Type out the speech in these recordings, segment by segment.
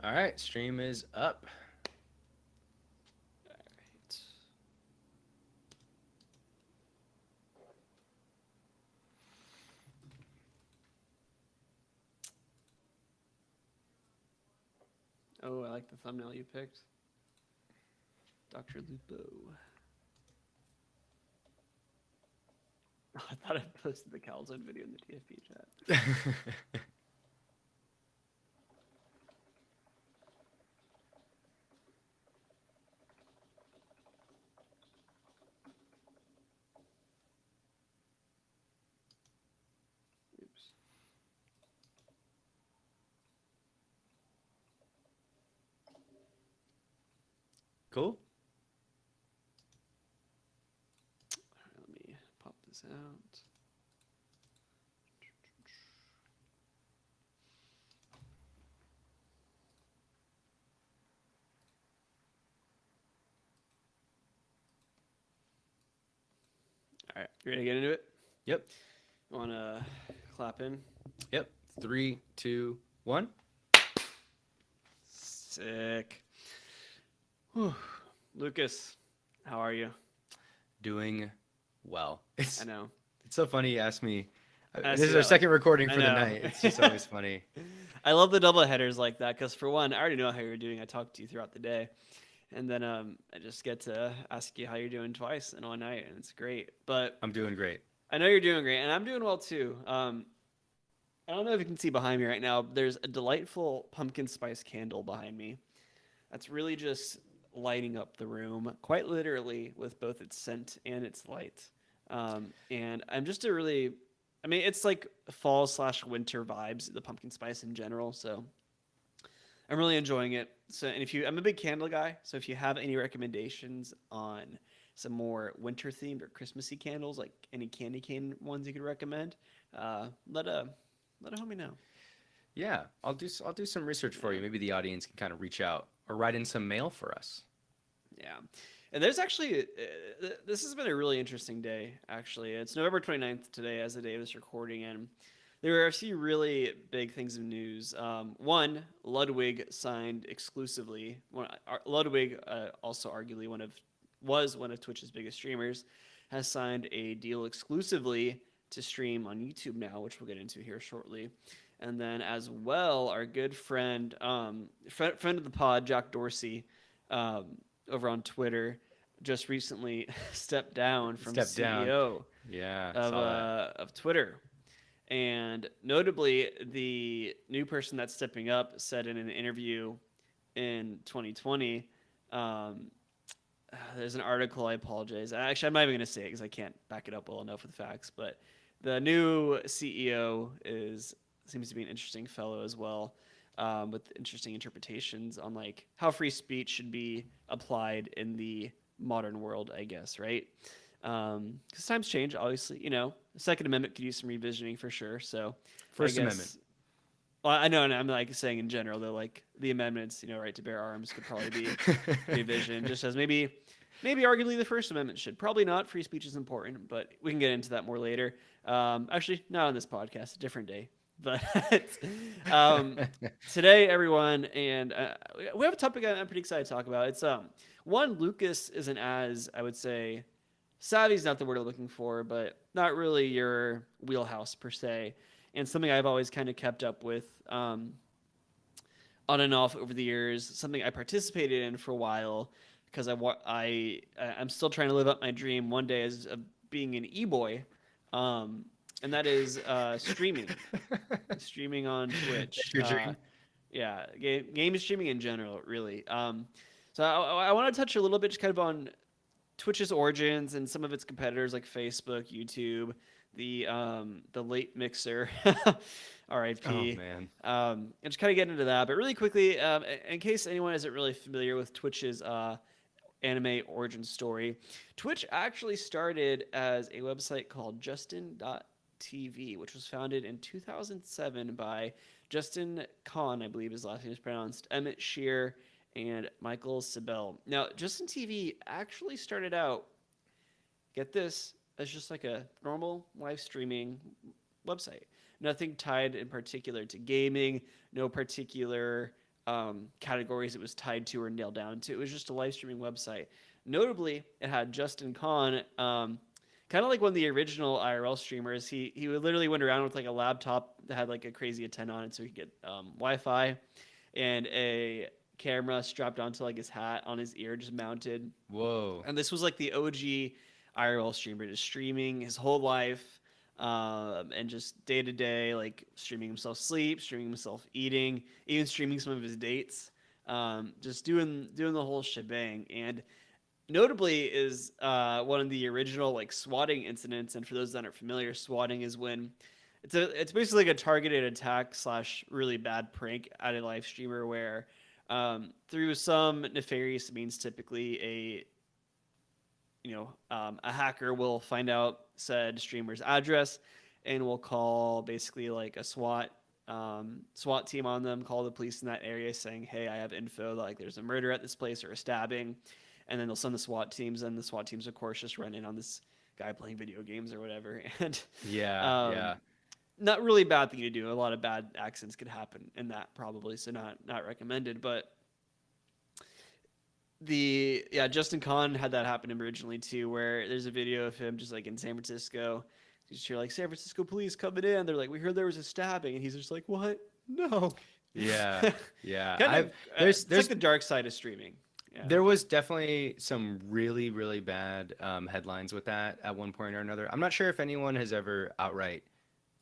All right, stream is up. All right. Oh, I like the thumbnail you picked. Dr. Lupo. I thought I posted the Calzone video in the TFP chat. Oops. Cool. All right, let me pop this out. All right, you ready to get into it? Yep. Want to clap in? Yep. 3, 2, 1. Sick. Whew. Lucas, how are you? Doing well. I know. It's so funny you asked me. I This see is our that. Like, second recording I for the know. night. It's just always funny. I love the double headers like that because, for one, I already know how you're doing. I talked to you throughout the day, and then I just get to ask you how you're doing twice in one night, and it's great. But I'm doing great. I know you're doing great, and I'm doing well too. I don't know if you can see behind me right now. There's a delightful pumpkin spice candle behind me. That's really just lighting up the room, quite literally, with both its scent and its light. And I'm just a really, I mean, it's like fall slash winter vibes, the pumpkin spice in general. So I'm really enjoying it. So, and if you, I'm a big candle guy. So if you have any recommendations on some more winter themed or Christmassy candles, like any candy cane ones you could recommend, let a homie know. Yeah, I'll do some research for Yeah. you. Maybe the audience can kind of reach out or write in some mail for us. Yeah. And there's actually, this has been a really interesting day, actually. It's November 29th today, as the day of this recording, and there are a few really big things of news. One, Ludwig signed exclusively. Ludwig, also arguably was one of Twitch's biggest streamers, has signed a deal exclusively to stream on YouTube now, which we'll get into here shortly. And then, as well, our good friend of the pod, Jack Dorsey, um, over on Twitter, just recently stepped down from Step down. CEO Yeah, saw that. of Twitter. And notably, the new person that's stepping up said in an interview in 2020, um, there's an article. I apologize. Actually, I'm not even going to say it because I can't back it up well enough with facts. But the new CEO is seems to be an interesting fellow as well, with interesting interpretations on like how free speech should be applied in the modern world. I guess, right? Because times change. Obviously, the Second Amendment could use some revisioning for sure. So, I First Amendment. guess. Well, I know, and I'm like saying in general, though, like the amendments, right to bear arms could probably be revision, just as maybe arguably the First Amendment should. Probably not. Free speech is important, but we can get into that more later. Actually, not on this podcast, a different day. But um, today, everyone, and we have a topic I'm pretty excited to talk about. It's one, Lucas isn't as, I would say, savvy is not the word I'm looking for, but not really your wheelhouse per se, and something I've always kind of kept up with on and off over the years. Something I participated in for a while because I'm still trying to live up my dream one day as being an e-boy, um, and that is streaming on That's Twitch. your dream. Yeah, game streaming in general, really. So I want to touch a little bit just kind of on Twitch's origins and some of its competitors like Facebook, YouTube, the late Mixer, Oh R.I.P. man. And just kind of get into that. But really quickly, in case anyone isn't really familiar with Twitch's anime origin story, Twitch actually started as a website called Justin.tv, which was founded in 2007 by Justin Kahn, I believe his last name is pronounced, Emmett Shear, and Michael Sibel. Now, Justin TV actually started out, get this, as just like a normal live streaming website. Nothing tied in particular to gaming, no particular categories it was tied to or nailed down to. It was just a live streaming website. Notably, it had Justin Kahn, kind of like one of the original IRL streamers. He would literally went around with like a laptop that had like a crazy antenna on it, so he could get Wi-Fi, and a camera strapped onto like his hat on his ear, just mounted. Whoa. And this was like the OG IRL streamer, just streaming his whole life, and just day to day, like streaming himself sleep, streaming himself eating, even streaming some of his dates, just doing the whole shebang. And notably is one of the original like swatting incidents. And for those that aren't familiar, swatting is when it's basically like a targeted attack / really bad prank at a live streamer where through some nefarious means, typically a hacker will find out said streamer's address and will call basically like a SWAT team on them, call the police in that area saying, hey, I have info that like there's a murder at this place or a stabbing. And then they'll send the SWAT teams, and the SWAT teams, of course, just run in on this guy playing video games or whatever. And Yeah. not really a bad thing to do. A lot of bad accidents could happen in that, probably, so not recommended. But Justin Kahn had that happen originally too, where there's a video of him just like in San Francisco. You just hear like San Francisco police coming in. They're like, we heard there was a stabbing, and he's just like, what? No. Yeah. There's like the dark side of streaming. Yeah. There was definitely some really, really bad headlines with that at one point or another. I'm not sure if anyone has ever outright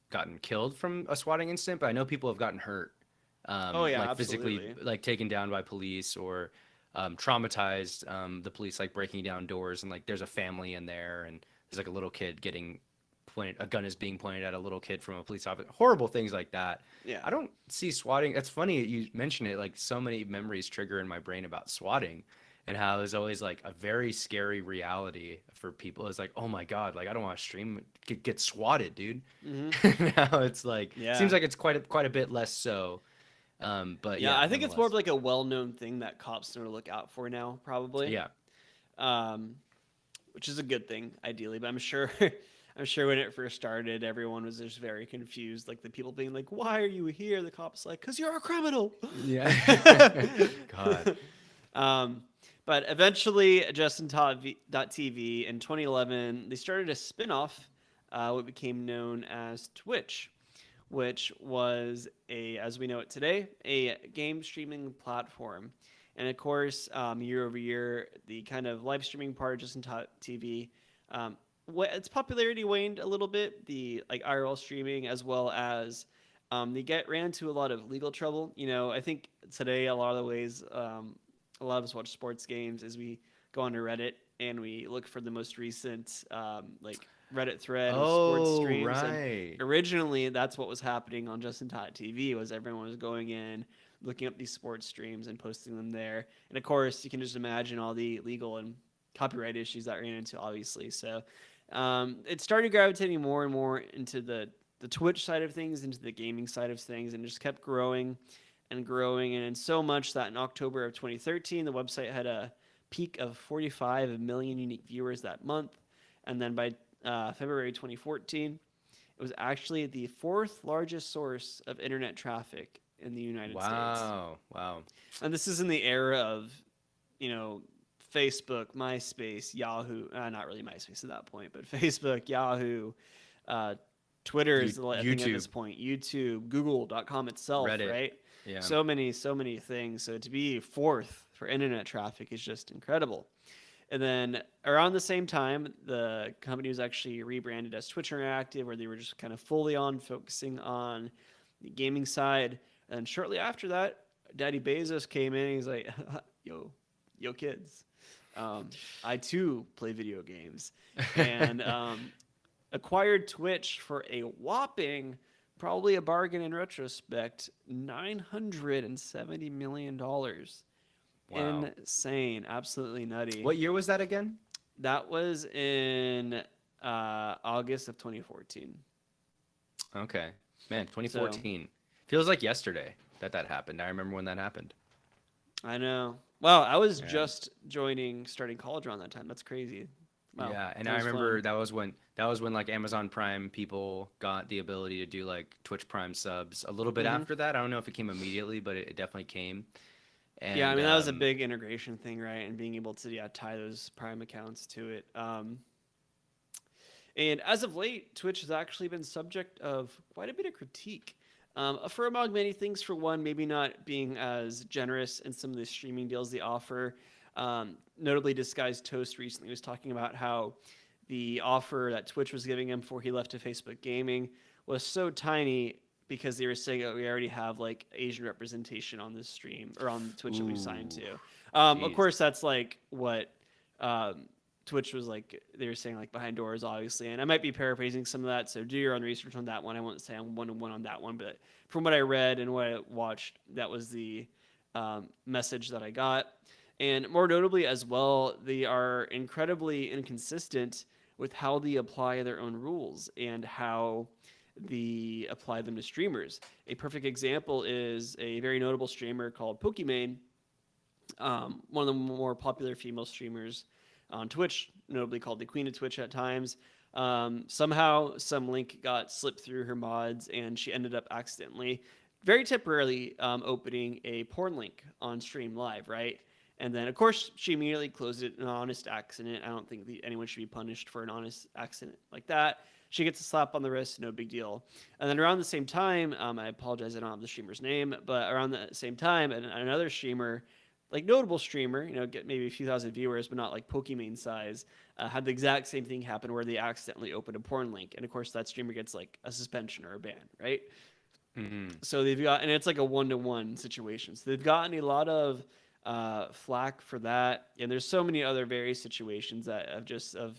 gotten killed from a swatting incident, but I know people have gotten hurt. Like absolutely. physically, like taken down by police or traumatized. The police like breaking down doors, and like there's a family in there, and there's like a little kid getting pointed. A gun is being pointed at a little kid from a police officer. Horrible things like that. Yeah. I don't see swatting. That's funny you mention it. Like so many memories trigger in my brain about swatting, and how it's always like a very scary reality for people. It's like, oh my god, like I don't want to stream get swatted, dude. Mm-hmm. Now it's like seems like it's quite a bit less so. But yeah, I think it's more of like a well-known thing that cops know to look out for now, probably. Yeah. Which is a good thing, ideally. But I'm sure when it first started, everyone was just very confused. Like the people being like, "Why are you here?" The cops like, "Cause you're a criminal." Yeah. God. But eventually, JustinTV in 2011, they started a spin-off, what became known as Twitch, which was as we know it today, a game streaming platform. And of course, year over year, the kind of live streaming part of JustinTV, its popularity waned a little bit. The like IRL streaming, as well as they ran into a lot of legal trouble. I think today a lot of the ways a lot of us watch sports games is we go onto Reddit and we look for the most recent like Reddit thread of sports streams. Right. And originally, that's what was happening on JustinTV. Was everyone was going in, looking up these sports streams and posting them there. And of course, you can just imagine all the legal and copyright issues that ran into, obviously. So it started gravitating more and more into the Twitch side of things, into the gaming side of things, and just kept growing and growing. And so much that in October of 2013, the website had a peak of 45 million unique viewers that month. And then by February 2014, it was actually the 4th largest source of internet traffic in the United States. Wow. And this is in the era of, Facebook, MySpace, Yahoo. Not really MySpace at that point, but Facebook, Yahoo, Twitter is the thing at this point. YouTube, Google.com itself, Reddit. Right? Yeah. So many things. So to be 4th for internet traffic is just incredible. And then around the same time, the company was actually rebranded as Twitch Interactive, where they were just kind of fully on focusing on the gaming side. And shortly after that, Daddy Bezos came in and he's like, yo kids, I too play video games. And acquired Twitch for a whopping, probably a bargain in retrospect, $970 million. Wow. Insane. Absolutely nutty. What year was that again? That was in August of 2014. Okay. Man, 2014. Feels like yesterday that happened. I remember when that happened. I know. Wow, I was just starting college around that time. That's crazy. Wow, yeah, and I remember that was when That was when like Amazon Prime people got the ability to do like Twitch Prime subs. A little bit Hmm. after that, I don't know if it came immediately, but it definitely came. Yeah, I And mean that was a big integration thing, right? And being able to tie those Prime accounts to it. And as of late, Twitch has actually been subject of quite a bit of critique. For among many things, for one, maybe not being as generous in some of the streaming deals they offer. Notably, Disguised Toast recently was talking about how the offer that Twitch was giving him before he left to Facebook Gaming was so tiny because they were saying that we already have like Asian representation on this stream or on Twitch that we've signed ooh, to. Of jeez. course, that's like what um, Twitch was like. They were saying like behind doors, obviously, and I might be paraphrasing some of that. So do your own research on that one. I won't say I'm 1-1 on that one, but from what I read and what I watched, that was the message that I got. And more notably, as well, they are incredibly inconsistent with how they apply their own rules and how they apply them to streamers. A perfect example is a very notable streamer called Pokimane, one of the more popular female streamers on Twitch, notably called the Queen of Twitch at times. Somehow, some link got slipped through her mods, and she ended up accidentally, very temporarily, opening a porn link on stream live, right? And then, of course, she immediately closed it, an honest accident. I don't think anyone should be punished for an honest accident like that. She gets a slap on the wrist, no big deal. And then around the same time, I apologize, I don't have the streamer's name, but around the same time, another streamer, like notable streamer, get maybe a few thousand viewers, but not like Pokimane size, had the exact same thing happen where they accidentally opened a porn link, and of course that streamer gets like a suspension or a ban, right? Hmm. So they've got, and it's like a 1-to-1 situation. So they've gotten a lot of flack for that, and there's so many other various situations that of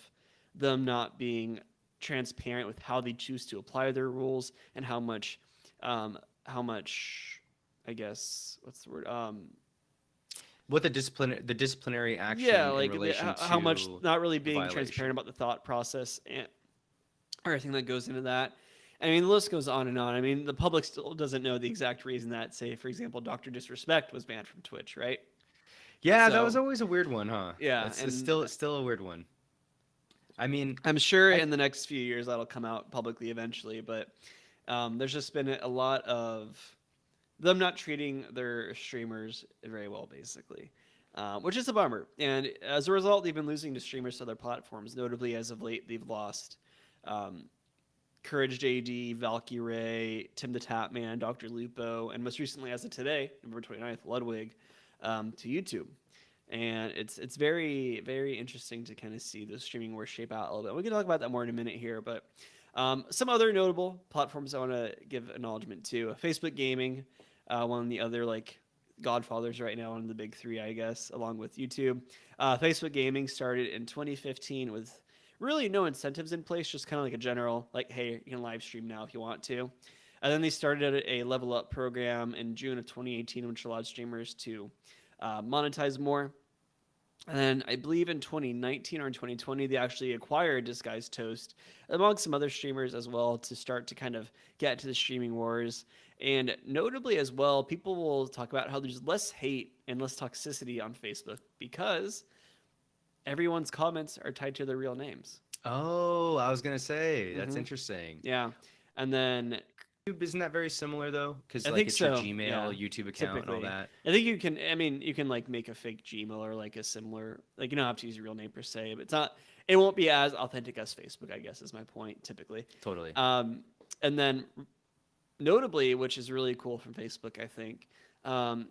them not being transparent with how they choose to apply their rules and how much, I guess, what's the word? What the disciplinary Yeah, action in like relation how much to not really the being transparent violation. about the thought process and everything that goes into that. I mean, the list goes on and on. I mean, the public still doesn't know the exact reason that, say, for example, Dr. Disrespect was banned from Twitch, right? Yeah, that was So, always a weird one, huh? yeah, That's and still a weird one. I mean, I'm sure I in the next few years that'll come out publicly eventually, but there's just been a lot of them not treating their streamers very well, basically, which is a bummer. And as a result, they've been losing to streamers to other platforms. Notably, as of late, they've lost um, Courage JD, Valky Ray, Tim the Tapman, Dr. Lupo, and most recently, as of today, November 29th, Ludwig, to YouTube. And it's very, very interesting to kind of see the streaming wars shape out a little bit. We can talk about that more in a minute here, but some other notable platforms I want to give acknowledgement to: Facebook Gaming, one of the other like godfathers right now, one of the big three, I guess, along with YouTube. Facebook Gaming started in 2015 with really no incentives in place, just kind of like a general, like, hey, you can live stream now if you want to. And then they started a level up program in June of 2018, which allowed streamers to monetize more. And then I believe in 2019 or in 2020, they actually acquired Disguised Toast, among some other streamers as well, to start to kind of get to the streaming wars. And notably as well, people will talk about how there's less hate and less toxicity on Facebook because everyone's comments are tied to their real names. oh, I was gonna say that's Mm-hmm. interesting. Yeah. And then Isn't that very similar though? Because I like think it's your so. Yeah. Gmail, YouTube account, and all Typically, that. I think you can. I mean, you can like make a fake Gmail or like a similar. Like you don't have to use your real name per se, but it's not. It won't be as authentic as Facebook. I guess is my point. Typically, Totally. and then notably, which is really cool from Facebook, I think, um,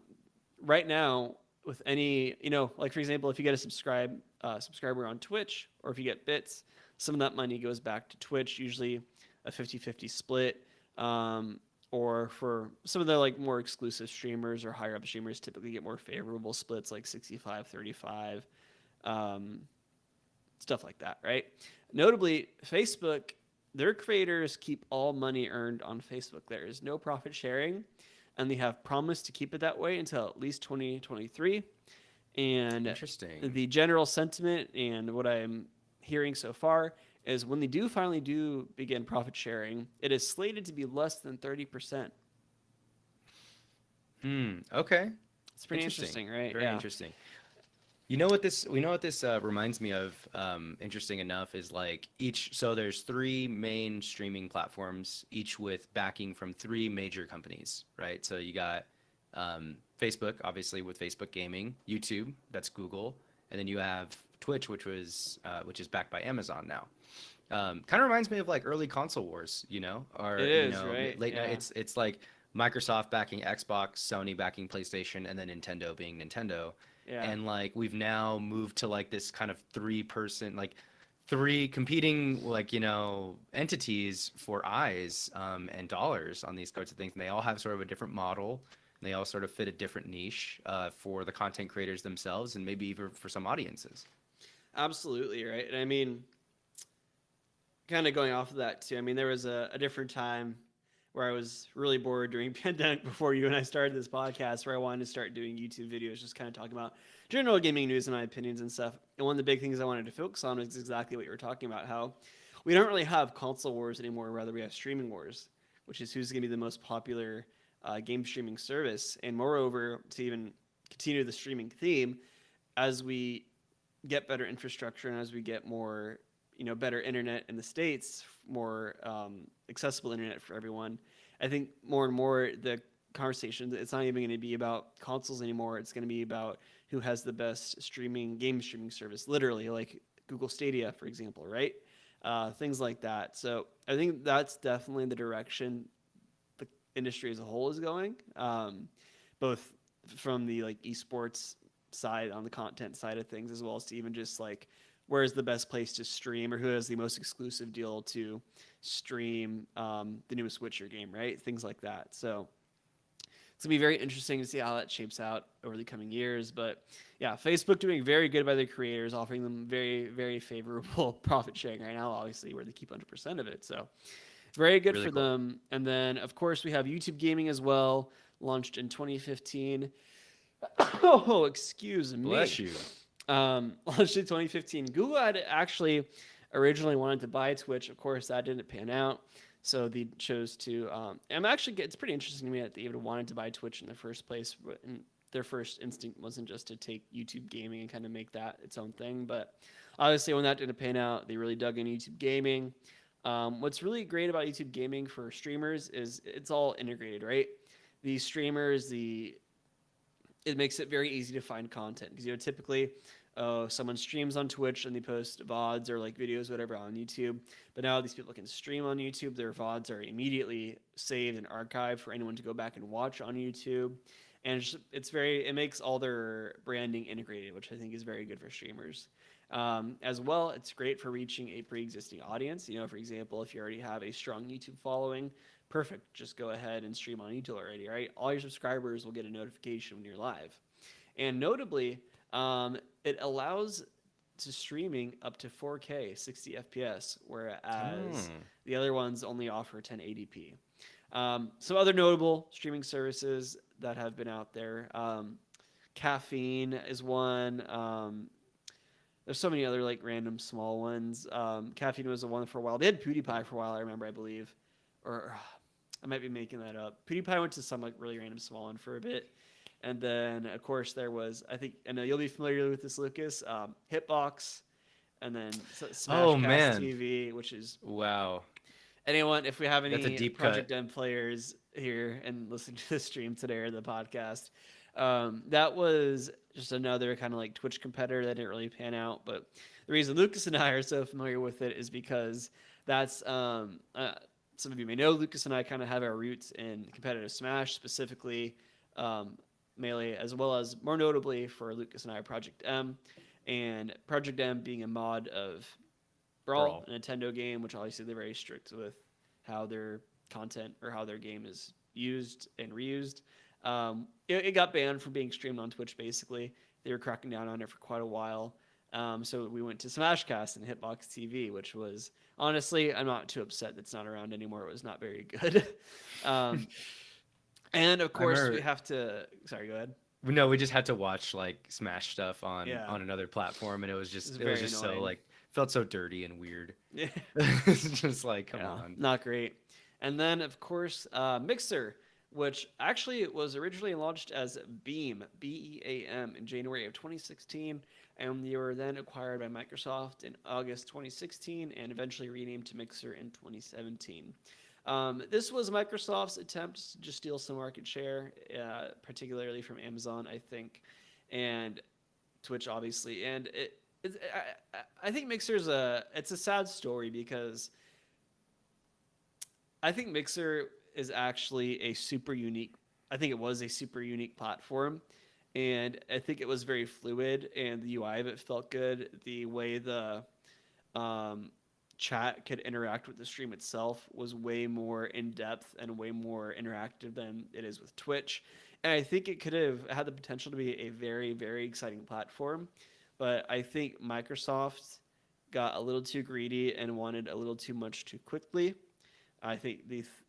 right now with any, like for example, if you get a subscriber on Twitch or if you get bits, some of that money goes back to Twitch, usually a 50-50 split. Or for some of the like more exclusive streamers or higher up streamers typically get more favorable splits like 65-35, stuff like that, right? Notably, Facebook, their creators keep all money earned on Facebook. There is no profit sharing, and they have promised to keep it that way until at least 2023. And Interesting. the general sentiment and what I'm hearing so far is when they finally do begin profit sharing, it is slated to be less than 30%. Hmm. Okay. It's pretty interesting, right? Very Yeah. interesting. You know what this reminds me of, interesting enough, is like so there's three main streaming platforms, each with backing from three major companies, right? So you got Facebook, obviously, with Facebook Gaming, YouTube, that's Google, and then you have Twitch, which is backed by Amazon now. Kind of reminds me of like early console wars, It or is, right? late night. Yeah. It's like Microsoft backing Xbox, Sony backing PlayStation, and then Nintendo being Nintendo. Yeah. And like we've now moved to like this kind of three-person, like three competing, like entities for eyes, and dollars on these sorts of things. And they all have sort of a different model. And they all sort of fit a different niche, for the content creators themselves, and maybe even for some audiences. Absolutely, right? And I mean, kind of going off of that too. I mean, there was a different time where I was really bored during pandemic before you and I started this podcast, where I wanted to start doing YouTube videos, just kind of talking about general gaming news and my opinions and stuff. And one of the big things I wanted to focus on was exactly what you were talking about, how we don't really have console wars anymore, rather we have streaming wars, which is who's going to be the most popular game streaming service. And moreover, to even continue the streaming theme, as we get better infrastructure and as we get more, better internet in the states, more accessible internet for everyone, I think more and more the conversation, it's not even going to be about consoles anymore. It's going to be about who has the best game streaming service, literally, like Google Stadia, for example, right? Things like that. So I think that's definitely the direction the industry as a whole is going, both from the like esports side, on the content side of things, as well as to even just like where's the best place to stream, or who has the most exclusive deal to stream the newest Witcher game, right? Things like that. So it's gonna be very interesting to see how that shapes out over the coming years. But yeah, Facebook doing very good by their creators, offering them very, very favorable profit sharing right now, obviously, where they keep 100% of it. So very good Really for cool. them. And then, of course, we have YouTube Gaming as well, launched in 2015. Oh, excuse me. Bless you. Launched in 2015. Google had actually originally wanted to buy Twitch. Of course, that didn't pan out. So they chose to. It's pretty interesting to me that they even wanted to buy Twitch in the first place. And their first instinct wasn't just to take YouTube Gaming and kind of make that its own thing. But obviously, when that didn't pan out, they really dug in YouTube Gaming. What's really great about YouTube Gaming for streamers is it's all integrated, right? The streamers, it makes it very easy to find content because typically someone streams on Twitch and they post VODs or like videos, whatever, on YouTube. But now these people can stream on YouTube. Their VODs are immediately saved and archived for anyone to go back and watch on YouTube. And it makes all their branding integrated, which I think is very good for streamers. As well, it's great for reaching a pre-existing audience. For example, if you already have a strong YouTube following, perfect. Just go ahead and stream on YouTube already, right? All your subscribers will get a notification when you're live. And notably, it allows to streaming up to 4K, 60 FPS, whereas Hmm. the other ones only offer 1080p. Some other notable streaming services that have been out there. Caffeine is one. There's so many other like random small ones. Caffeine was the one for a while. They had PewDiePie for a while, I remember, I believe. Or I might be making that up. PewDiePie went to some like really random small one for a bit. And then, of course, there was, I know you'll be familiar with this, Lucas, Hitbox, and then Oh Smashcast man. TV, which is Wow. anyone, if we have That's a any deep Project cut. M players here and listening to the stream today or the podcast, that was just another kind of like Twitch competitor that didn't really pan out. But the reason Lucas and I are so familiar with it is because that's some of you may know Lucas and I kind of have our roots in competitive Smash, specifically Melee, as well as more notably for Lucas and I, Project M, and Project M being a mod of Brawl, Brawl. a Nintendo game, which obviously they're very strict with how their content or how their game is used and reused. It got banned from being streamed on Twitch. Basically, they were cracking down on it for quite a while. So we went to Smashcast and Hitbox TV, which was honestly, I'm not too upset that's not around anymore. It was not very good. um, and of I course, we remember. have to. Sorry, go ahead. No, we just had to watch like Smash stuff on Yeah, another platform, and it's it was very just so annoying. like felt so dirty and weird. Yeah. It's just like, come Yeah, on. not great. And then, of course, Mixer which actually was originally launched as Beam, Beam, in January of 2016, and they were then acquired by Microsoft in August 2016 and eventually renamed to Mixer in 2017. This was Microsoft's attempt to just steal some market share, particularly from Amazon, I think, and Twitch, obviously. And I think Mixer's it's a sad story because I think Mixer is actually a super unique. I think it was a super unique platform, and I think it was very fluid, and the UI of it felt good. The way the chat could interact with the stream itself was way more in depth and way more interactive than it is with Twitch. And I think it could have had the potential to be a very, very exciting platform. But I think Microsoft got a little too greedy and wanted a little too much too quickly. I think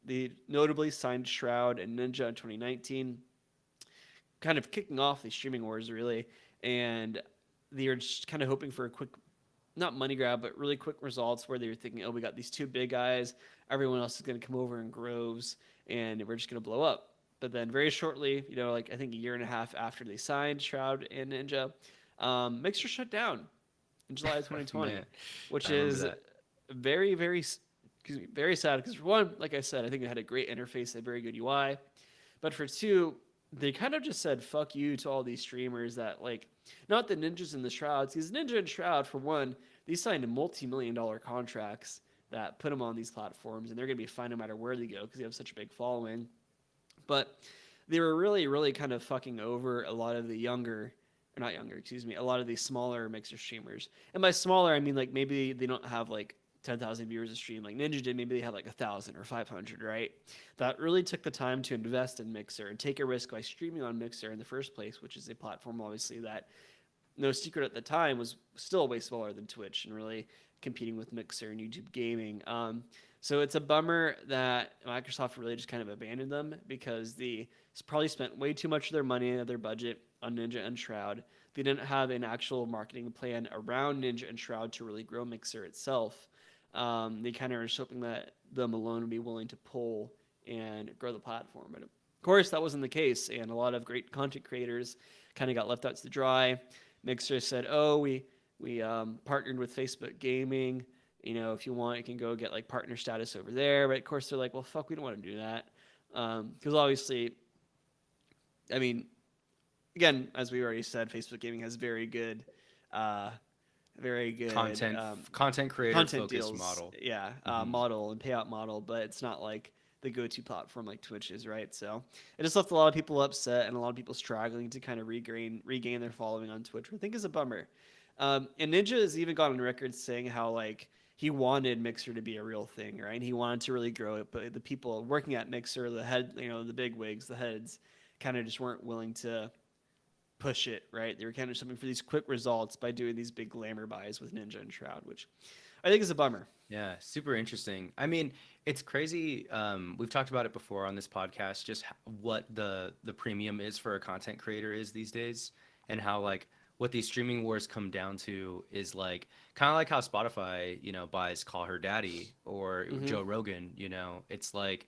they notably signed Shroud and Ninja in 2019, kind of kicking off the streaming wars, really. And they were just kind of hoping for a quick, not money grab, but really quick results where they were thinking, oh, we got these two big guys. Everyone else is going to come over in groves, and we're just going to blow up. But then very shortly, like I think a year and a half after they signed Shroud and Ninja, Mixer shut down in July of 2020, Man, which I remember is that. very, very, excuse me, very sad. Because for one, like I said, I think it had a great interface, a very good UI. But for two, they kind of just said fuck you to all these streamers that like, not the Ninjas and the Shrouds, because Ninja and Shroud, for one, they signed multi-million-dollar contracts that put them on these platforms, and they're going to be fine no matter where they go because they have such a big following. But they were really, really kind of fucking over a lot of the younger, or not younger, excuse me, a lot of these smaller Mixer streamers. And by smaller, I mean like maybe they don't have like 10,000 viewers a stream like Ninja did. Maybe they had like 1,000 or 500, right? That really took the time to invest in Mixer and take a risk by streaming on Mixer in the first place, which is a platform obviously that, no secret at the time, was still way smaller than Twitch and really competing with Mixer and YouTube gaming. So it's a bummer that Microsoft really just kind of abandoned them because they probably spent way too much of their money and their budget on Ninja and Shroud. They didn't have an actual marketing plan around Ninja and Shroud to really grow Mixer itself. They kind of were just hoping that them alone would be willing to pull and grow the platform. But of course, that wasn't the case, and a lot of great content creators kind of got left out to dry. Mixer said, "Oh, we partnered with Facebook Gaming. If you want, you can go get like partner status over there." But of course, they're like, "Well, fuck, we don't want to do that," because obviously, I mean, again, as we already said, Facebook Gaming has very good Content creator content focused deals, model. yeah, Mhm. model and payout model, but it's not like the go-to platform like Twitch is, right? So it just left a lot of people upset and a lot of people struggling to kind of regain their following on Twitch, which I think is a bummer. And Ninja has even gone on record saying how like he wanted Mixer to be a real thing, right? And he wanted to really grow it, but the people working at Mixer, the head, the big wigs, the heads, kind of just weren't willing to push it, right? They were kind of something for these quick results by doing these big glamour buys with Ninja and Shroud, which I think is a bummer. Yeah, super interesting. I mean, it's crazy. We've talked about it before on this podcast, just what the premium is for a content creator is these days, and how like what these streaming wars come down to is like kind of like how Spotify, buys Call Her Daddy or Mm-hmm. Joe Rogan. It's like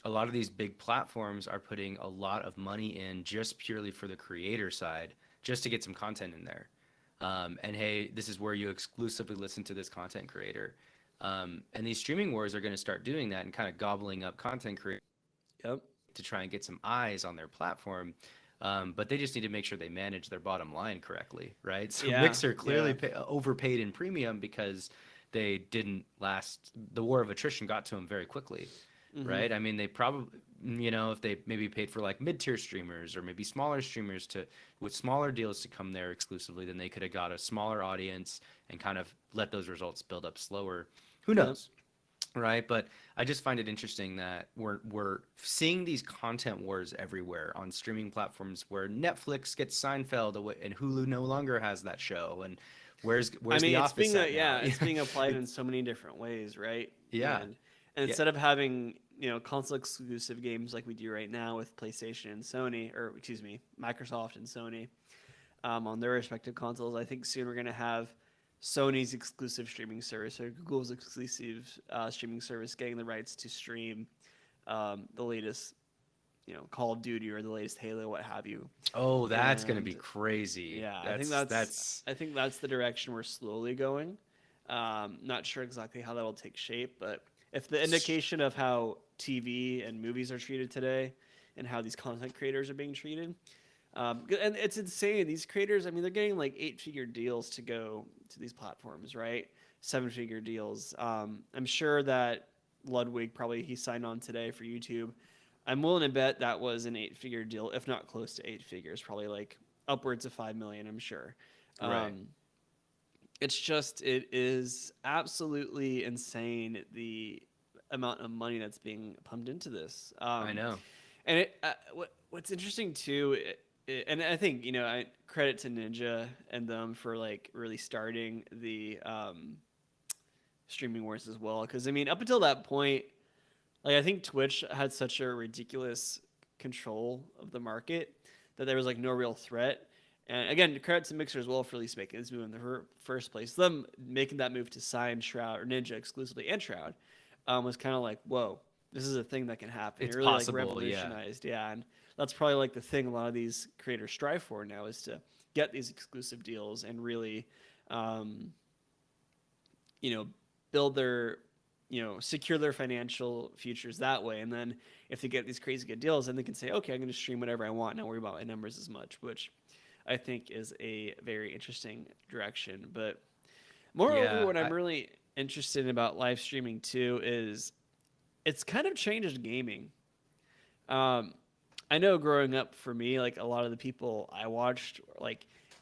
a lot of these big platforms are putting a lot of money in just purely for the creator side, just to get some content in there. And hey, this is where you exclusively listen to this content creator. And these streaming wars are going to start doing that and kind of gobbling up content creators Yep. to try and get some eyes on their platform. But they just need to make sure they manage their bottom line correctly, right? So Yeah. Mixer Yeah. clearly overpaid in premium because they didn't last. The war of attrition got to them very quickly, Mm-hmm. right? I mean, they probably, if they maybe paid for like mid-tier streamers or maybe smaller streamers with smaller deals to come there exclusively, then they could have got a smaller audience and kind of let those results build up slower. Who Yep. knows? Right, but I just find it interesting that we're seeing these content wars everywhere on streaming platforms where Netflix gets Seinfeld and Hulu no longer has that show, and where's I The mean, Office at now? it's being applied in It's so many different ways, right? yeah, And yeah, instead of having console exclusive games like we do right now with PlayStation and Sony, or excuse me, Microsoft and Sony, on their respective consoles, I think soon we're gonna have Sony's exclusive streaming service or Google's exclusive streaming service getting the rights to stream the latest Call of Duty or the latest Halo, what have you. Oh, that's gonna be And crazy. yeah, That's I think that's the direction we're slowly going. Not sure exactly how that will take shape, but if the indication of how TV and movies are treated today, and how these content creators are being treated, and it's insane. These creators, I mean, they're getting like 8-figure deals to go to these platforms, right? 7-figure deals. I'm sure that Ludwig probably he signed on today for YouTube. I'm willing to bet that was an 8-figure deal, if not close to 8 figures, probably like upwards of 5 million. I'm sure. right. Um, it's just it is absolutely insane the amount of money that's being pumped into this. I know. And what's interesting too, and I think I credit to Ninja and them for like really starting the streaming wars as well. Because I mean, up until that point, like I think Twitch had such a ridiculous control of the market that there was like no real threat. And again, credit to Mixer as well for at least making this move in the first place. Them making that move to sign Shroud or Ninja exclusively and Shroud was kind of like, whoa, this is a thing that can happen. It It's really like possible, yeah. revolutionized, yeah. And that's probably like the thing a lot of these creators strive for now is to get these exclusive deals and really, um, you know, build their, secure their financial futures that way. And then if they get these crazy good deals, then they can say, okay, I'm going to stream whatever I want, not worry about my numbers as much, which I think is a very interesting direction. But moreover, Yeah, what I'm really interested in about live streaming too is it's kind of changed gaming. Um, I know growing up for me, like a lot of the people I watched,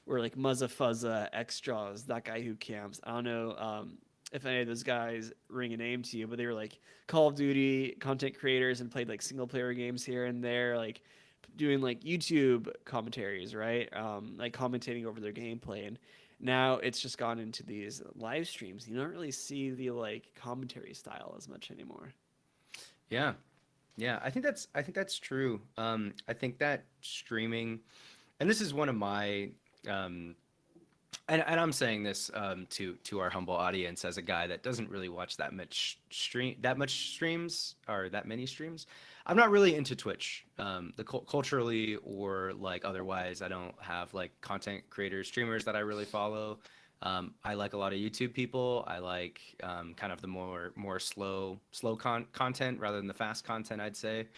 were like Muzza Fuzza, Extras, that guy who camps. I don't know if any of those guys ring a name to you, but they were like Call of Duty content creators and played like single player games here and there, like doing like YouTube commentaries, right? Like commentating over their gameplay. And now it's just gone into these live streams. You don't really see the like commentary style as much anymore. yeah, yeah. I think that's true. I think that streaming, and this is one of my um, and I'm saying this to our humble audience as a guy that doesn't really watch that much streams or that many streams. I'm not really into Twitch, culturally or like otherwise. I don't have like content creators, streamers that I really follow. I like a lot of YouTube people. I like kind of the more slow content rather than the fast content. I'd say,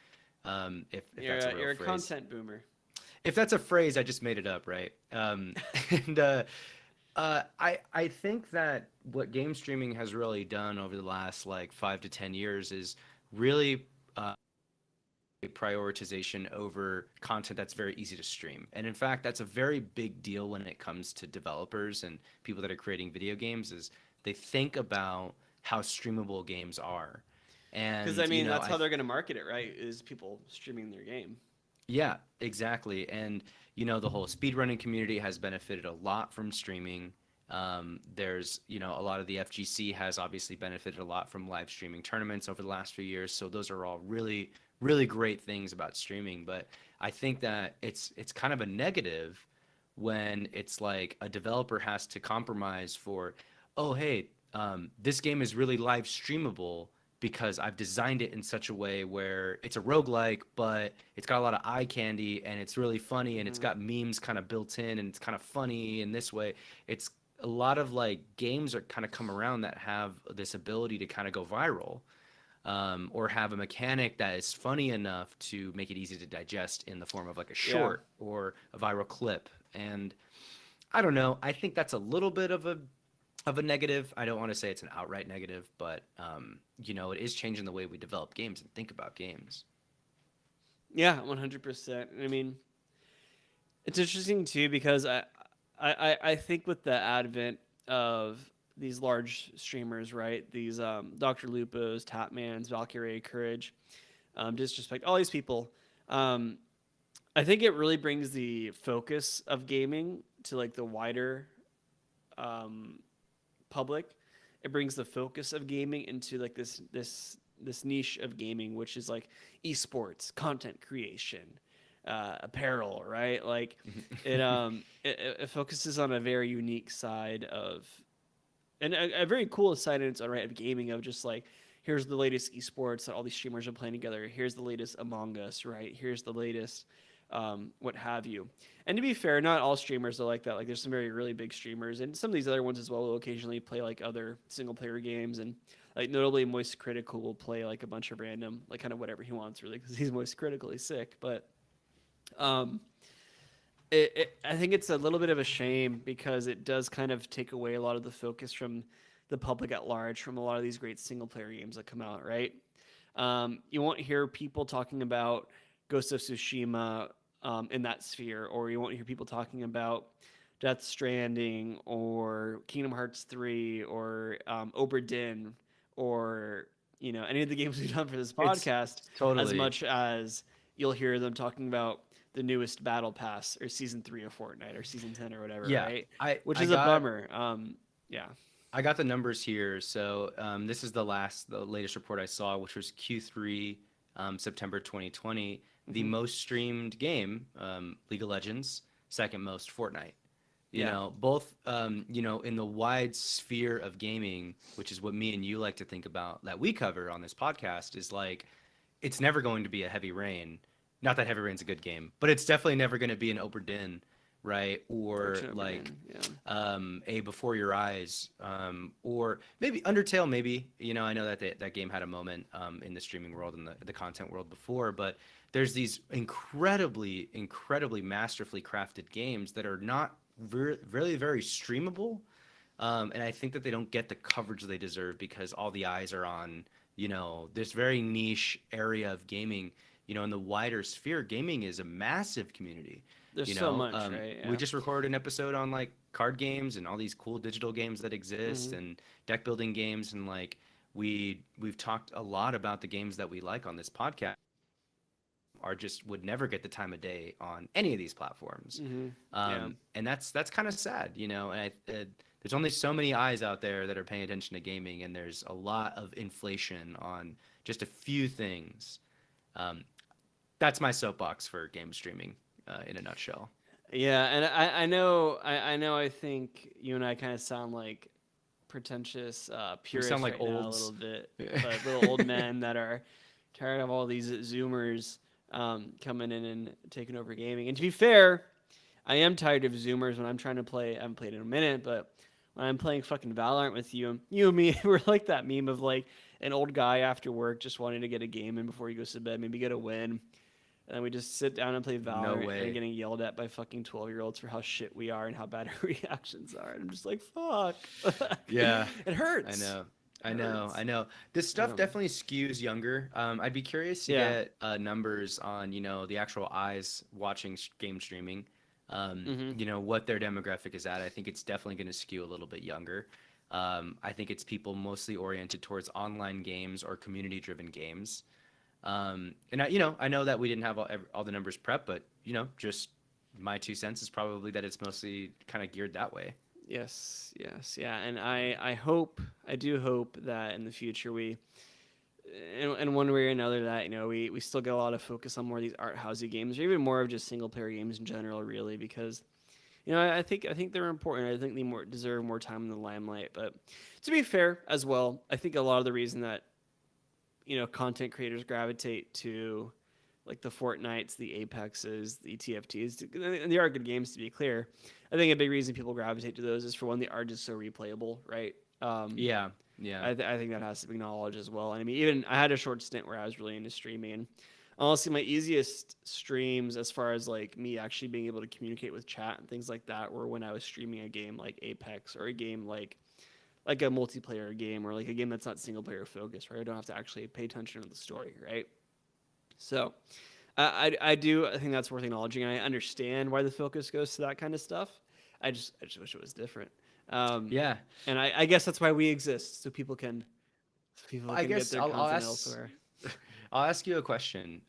if that's a real You're a phrase. content boomer. If that's a phrase, I just made it up, right? And I think that what game streaming has really done over the last like 5 to 10 years is really prioritization over content that's very easy to stream. And in fact, that's a very big deal when it comes to developers and people that are creating video games is they think about how streamable games are. Because I And mean, that's how they're going to market it, right? Is people streaming their game. yeah, exactly. And the whole speedrunning community has benefited a lot from streaming. There's, a lot of the FGC has obviously benefited a lot from live streaming tournaments over the last few years. So those are all really, really great things about streaming. But I think that it's kind of a negative when it's like a developer has to compromise for, oh, hey, this game is really live streamable because I've designed it in such a way where it's a roguelike, but it's got a lot of eye candy and it's really funny and it's Mm-hmm. got memes kind of built in and it's kind of funny in this way. It's a lot of like games are kind of come around that have this ability to kind of go viral, or have a mechanic that is funny enough to make it easy to digest in the form of like a Yeah. short or a viral clip. And I don't know. I think that's a little bit of a negative. I don't want to say it's an outright negative, but it is changing the way we develop games and think about games. Yeah, 100%. I mean, it's interesting too because I think with the advent of these large streamers, right? These Dr. Lupos, Tapmans, Valkyrie, Courage, Disrespect, all these people. Um, I think it really brings the focus of gaming to like the wider um, public. It brings the focus of gaming into like this niche of gaming, which is like esports, content creation, apparel, right? Like it focuses on a very unique side of, and a very cool side in its own right of gaming of just like here's the latest esports that all these streamers are playing together. Here's the latest Among Us, right? Here's the latest what have you. And to be fair, not all streamers are like that. Like there's some very really big streamers, and some of these other ones as well will occasionally play like other single player games, and like notably Moist Critical will play like a bunch of random like kind of whatever he wants really because he's Moist Critically sick. But um, I think it's a little bit of a shame because it does kind of take away a lot of the focus from the public at large from a lot of these great single player games that come out, right? You won't hear people talking about Ghost of Tsushima in that sphere, or you won't hear people talking about Death Stranding or Kingdom Hearts 3 or Obra Dinn or any of the games we've done for this It's podcast as totally. much as you'll hear them talking about the newest battle pass or season 3 of Fortnite or season 10 or whatever, Yeah, right? I Which I is a got bummer. Yeah. I got the numbers here. So this is the latest report I saw, which was Q3 September 2020. The Hmm. most streamed game, League of Legends, second most Fortnite. Yeah. Both in the wide sphere of gaming, which is what me and you like to think about that we cover on this podcast, is like it's never going to be a Heavy Rain. Not that Heavy Rain's a good game, but it's definitely never going to be an Obra Dinn, right? Or Fortunate like Brand. Yeah. a Before Your Eyes, or maybe Undertale. Maybe I know that that game had a moment in the streaming world and the content world before, but there's these incredibly masterfully crafted games that are not really very streamable, and I think that they don't get the coverage they deserve because all the eyes are on this very niche area of gaming. In the wider sphere, gaming is a massive community. There's so much, right? We Yeah. just recorded an episode on like card games and all these cool digital games that exist Hmm. and deck building games, and like we've talked a lot about the games that we like on this podcast are just would never get the time of day on any of these platforms. Hmm. Yeah. And that's kind of sad, and there's only so many eyes out there that are paying attention to gaming, and there's a lot of inflation on just a few things. um, that's my soapbox for game streaming in a nutshell. Yeah, and I know I think you and I kind of sound like pretentious We sound purists like right now a olds. little bit, but little old men that are tired of all these Zoomers coming in and taking over gaming. And to be fair, I am tired of Zoomers when I'm trying to play. I haven't played in a minute, but when I'm playing fucking Valorant with you and me, we're like that meme of like an old guy after work just wanting to get a game in before he goes to bed, maybe get a win. And then we just sit down and play No Valorant and way. getting yelled at by fucking 12-year-olds for how shit we are and how bad our reactions are. And I'm just like, fuck. Yeah, It I hurts. know. It hurts. I know. This stuff Um, definitely skews younger. I'd be curious to yeah. get numbers on, the actual eyes watching game streaming. Hmm. What their demographic is at. I think it's definitely going to skew a little bit younger. I think it's people mostly oriented towards online games or community-driven games. And I know that we didn't have all the numbers prepped, but just my 2 cents is probably that it's mostly kind of geared that way. Yes. Yes. Yeah. And I do hope that in the future in one way or another, that we still get a lot of focus on more of these art housey games, or even more of just single player games in general, really, because I think they're important. I think they deserve more time in the limelight. But to be fair, as well, I think a lot of the reason that content creators gravitate to like the Fortnites, the Apexes, the TFTs, and they are good games to be clear. I think a big reason people gravitate to those is for one, they are just so replayable, right? Yeah, yeah. I think that has to be acknowledged as well. And I mean, even I had a short stint where I was really into streaming. And honestly, my easiest streams, as far as like me actually being able to communicate with chat and things like that, were when I was streaming a game like Apex or a game like a multiplayer game or like a game that's not single player focused, right? I don't have to actually pay attention to the story, right? So I think that's worth acknowledging. I understand why the focus goes to that kind of stuff. I just wish it was different. Um, Yeah. and I guess that's why we exist, so people I can get guess their content elsewhere. I'll ask you a question,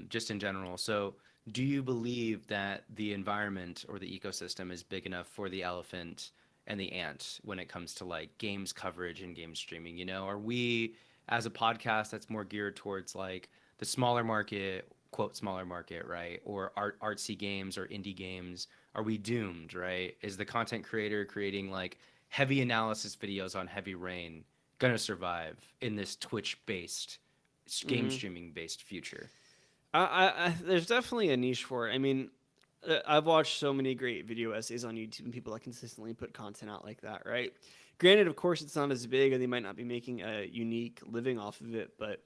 just in general. So, do you believe that the environment or the ecosystem is big enough for the elephant and the ant when it comes to like games coverage and game streaming? Are we as a podcast that's more geared towards like the smaller market, quote smaller market, right? Or artsy games or indie games? Are we doomed, right? Is the content creator creating like heavy analysis videos on Heavy Rain gonna survive in this Twitch based game Mm-hmm. streaming based future? There's definitely a niche for it. I mean, I've watched so many great video essays on YouTube and people that consistently put content out like that, right? Granted, of course, it's not as big, and they might not be making a unique living off of it. But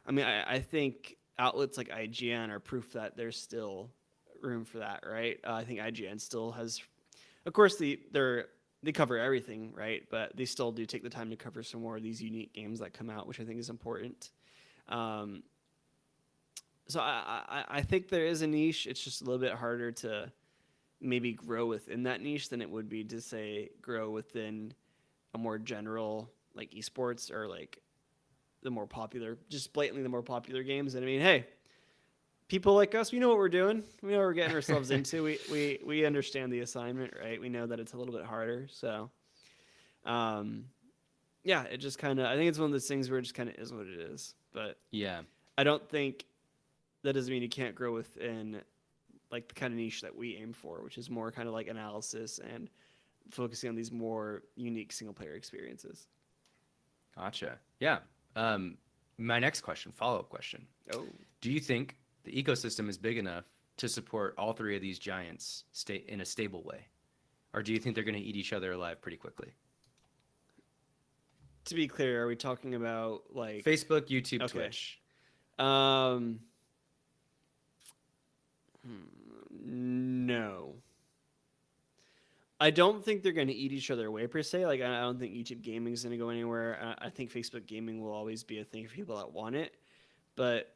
I mean, I think outlets like IGN are proof that there's still room for that, right? I think IGN still has, of course, they cover everything, right? But they still do take the time to cover some more of these unique games that come out, which I think is important. Um, so I think there is a niche. It's just a little bit harder to maybe grow within that niche than it would be to say grow within a more general like esports or like the more popular, just blatantly the more popular games. And I mean, hey, people like us, we know what we're doing. We know what we're getting ourselves into. We understand the assignment, right? We know that it's a little bit harder. So, um, yeah, it just kind of. I think it's one of those things where it just kind of is what it is. But Yeah. I don't think that doesn't mean you can't grow within like the kind of niche that we aim for, which is more kind of like analysis and focusing on these more unique single player experiences. Gotcha. Yeah. My next question, follow-up question. Oh, Do you think the ecosystem is big enough to support all three of these giants stay in a stable way? Or do you think they're going to eat each other alive pretty quickly? to be clear, are we talking about like Facebook, YouTube, okay? Twitch. Um, no, I don't think they're going to eat each other away per se. Like I don't think YouTube gaming is going to go anywhere. I think Facebook gaming will always be a thing for people that want it, but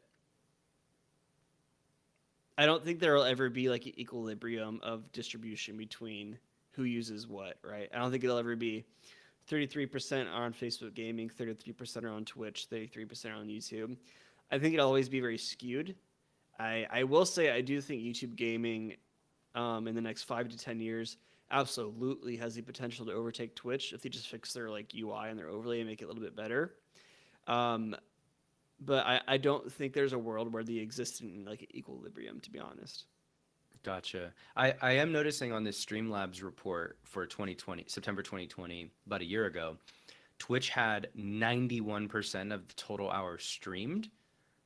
I don't think there will ever be like an equilibrium of distribution between who uses what, right? I don't think it'll ever be 33% are on Facebook gaming, 33% are on Twitch, 33% are on YouTube. I think it'll always be very skewed. I will say I do think YouTube gaming in the next 5 to 10 years absolutely has the potential to overtake Twitch if they just fix their like UI and their overlay and make it a little bit better. Um, but I don't think there's a world where they exist in like equilibrium, to be honest. Gotcha. I am noticing on this Streamlabs report for 2020, September 2020, about a year ago, Twitch had 91% of the total hours streamed,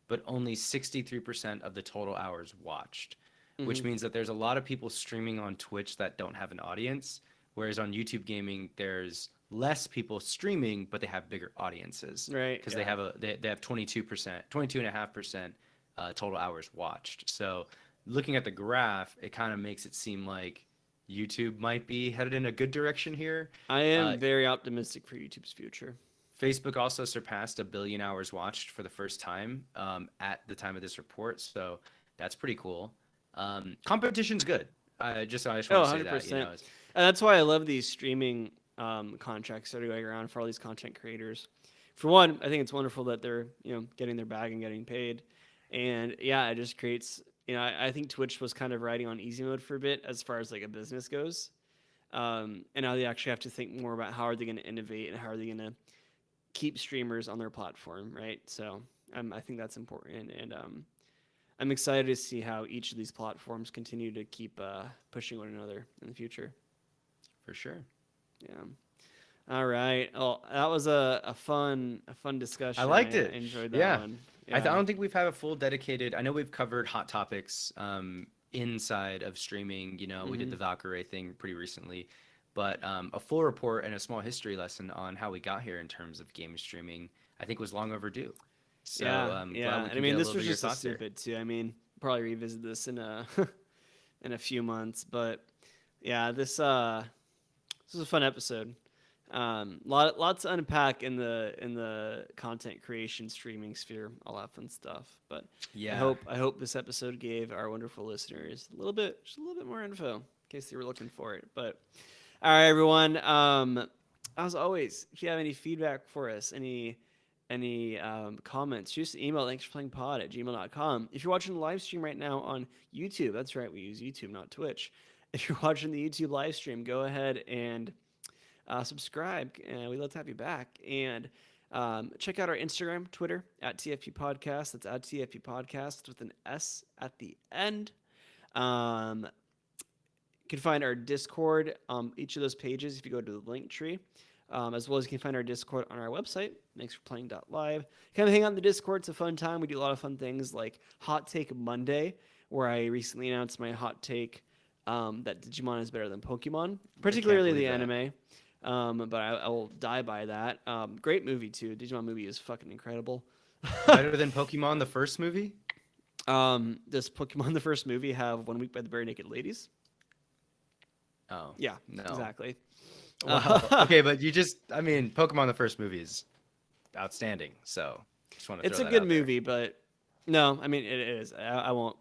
but only 63% of the total hours watched, which Mm-hmm. means that there's a lot of people streaming on Twitch that don't have an audience, whereas on YouTube gaming, there's less people streaming, but they have bigger audiences Right. because Yeah. they have 22%, 22.5% total hours watched. So looking at the graph, it kind of makes it seem like YouTube might be headed in a good direction here. I Uh, am very optimistic for YouTube's future. Facebook also surpassed 1 billion hours watched for the first time at the time of this report, so that's pretty cool. Competition's good. I just Oh, want to say that, 100%. And that's why I love these streaming contracts that are going around for all these content creators. For one, I think it's wonderful that they're, getting their bag and getting paid. And yeah, it just creates, I think Twitch was kind of riding on easy mode for a bit as far as like a business goes. And now they actually have to think more about how are they going to innovate and how are they going to keep streamers on their platform, right? So I think that's important. And I'm excited to see how each of these platforms continue to keep pushing one another in the future. for sure. Yeah. All right. Oh, that was a fun discussion. I liked I it. enjoyed that Yeah. one. I Yeah. don't think we've had a full dedicated. I know we've covered hot topics inside of streaming. We did Hmm. the Valkyrie thing pretty recently, but a full report and a small history lesson on how we got here in terms of game streaming, I think was long overdue. So Yeah. glad Yeah. we And I can mean, get a this little bit was of your just a thoughts here. snippet too. I mean, probably revisit this in a in a few months, but yeah, this was a fun episode. Lots to unpack in the content creation streaming sphere, all that fun stuff. But Yeah, I hope this episode gave our wonderful listeners just a little bit more info in case they were looking for it. But all right, everyone. As always, if you have any feedback for us, any comments, just email thanks for playing pod at gmail.com. If you're watching the live stream right now on YouTube, that's right, we use YouTube, not Twitch. If you're watching the YouTube live stream, go ahead and subscribe. We'd love to have you back. And check out our Instagram, Twitter, at TFP Podcast. That's at TFP Podcast with an S at the end. Um, you can find our Discord each of those pages if you go to the link tree. as well as you can find our Discord on our website, thanksforplaying.live. Kind of hang out in the Discord. It's a fun time. We do a lot of fun things like Hot Take Monday, where I recently announced my hot take that Digimon is better than Pokemon, particularly the anime. But I will die by that. Great movie, too. Digimon movie is fucking incredible. Better than Pokemon, the first movie? Does Pokemon the first movie have 1 Week by the Bare Naked Ladies? Oh. Yeah, No. exactly. Wow. Okay, but Pokemon the first movie is outstanding. So just want to it's throw a that good out there. movie, but no, I mean it is. I won't.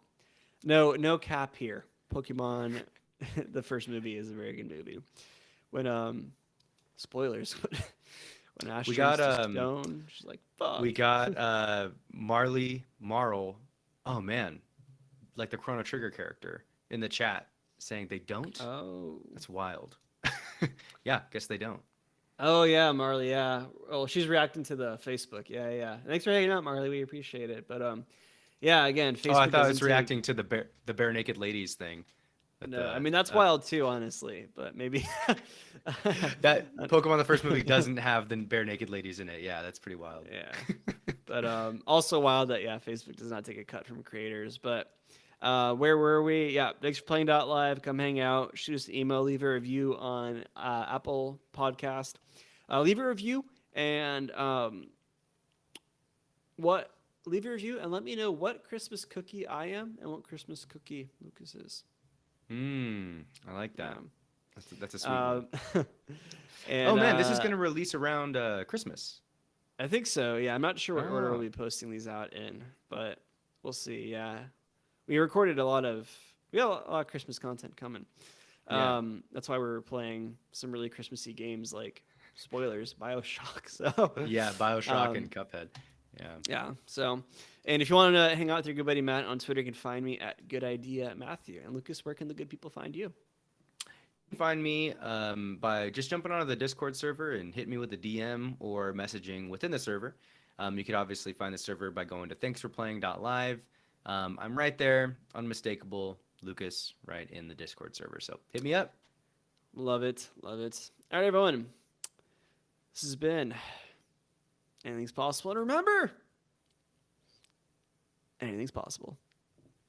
No cap here. Pokemon, the first movie is a very good movie. When spoilers. When Ash We turns got to stone, she's like, "Fuck." we got Marl. Oh man, like the Chrono Trigger character in the chat saying they don't. Oh. That's wild. Yeah, guess they don't. Oh yeah, Marley. Yeah. Well, she's reacting to the Facebook. Yeah, yeah. Thanks for hanging out, Marley. We appreciate it. But yeah. Again, Facebook. Oh, I thought I doesn't was reacting to the bare naked ladies thing. No, I mean that's wild too, honestly. But maybe that Pokemon the first movie doesn't have the bare naked ladies in it. Yeah, that's pretty wild. Yeah. But also wild that Facebook does not take a cut from creators. But where were we? Yeah, thanks for playing live. Come hang out. Shoot us an email. Leave a review on Apple Podcast. Leave a review and leave a review and let me know what Christmas cookie I am and what Christmas cookie Lucas is. I like that. That's a sweet one. And, oh man, this is gonna release around Christmas. I think so. Yeah, I'm not sure what order we'll be posting these out in, but we'll see. Yeah, we recorded we got a lot of Christmas content coming. Yeah. That's why we're playing some really Christmassy games like spoilers, BioShock. So Yeah, BioShock and Cuphead. Yeah. Yeah. So, and if you want to hang out with your good buddy Matt on Twitter, you can find me at Good Idea Matthew. And Lucas, where can the good people find you? You can find me by just jumping onto the Discord server and hit me with a DM or messaging within the server. You could obviously find the server by going to thanksforplaying.live. I'm right there, unmistakable Lucas, right in the Discord server. So hit me up. Love it. Love it. All right, everyone. This has been Anything's Possible. And remember, anything's possible.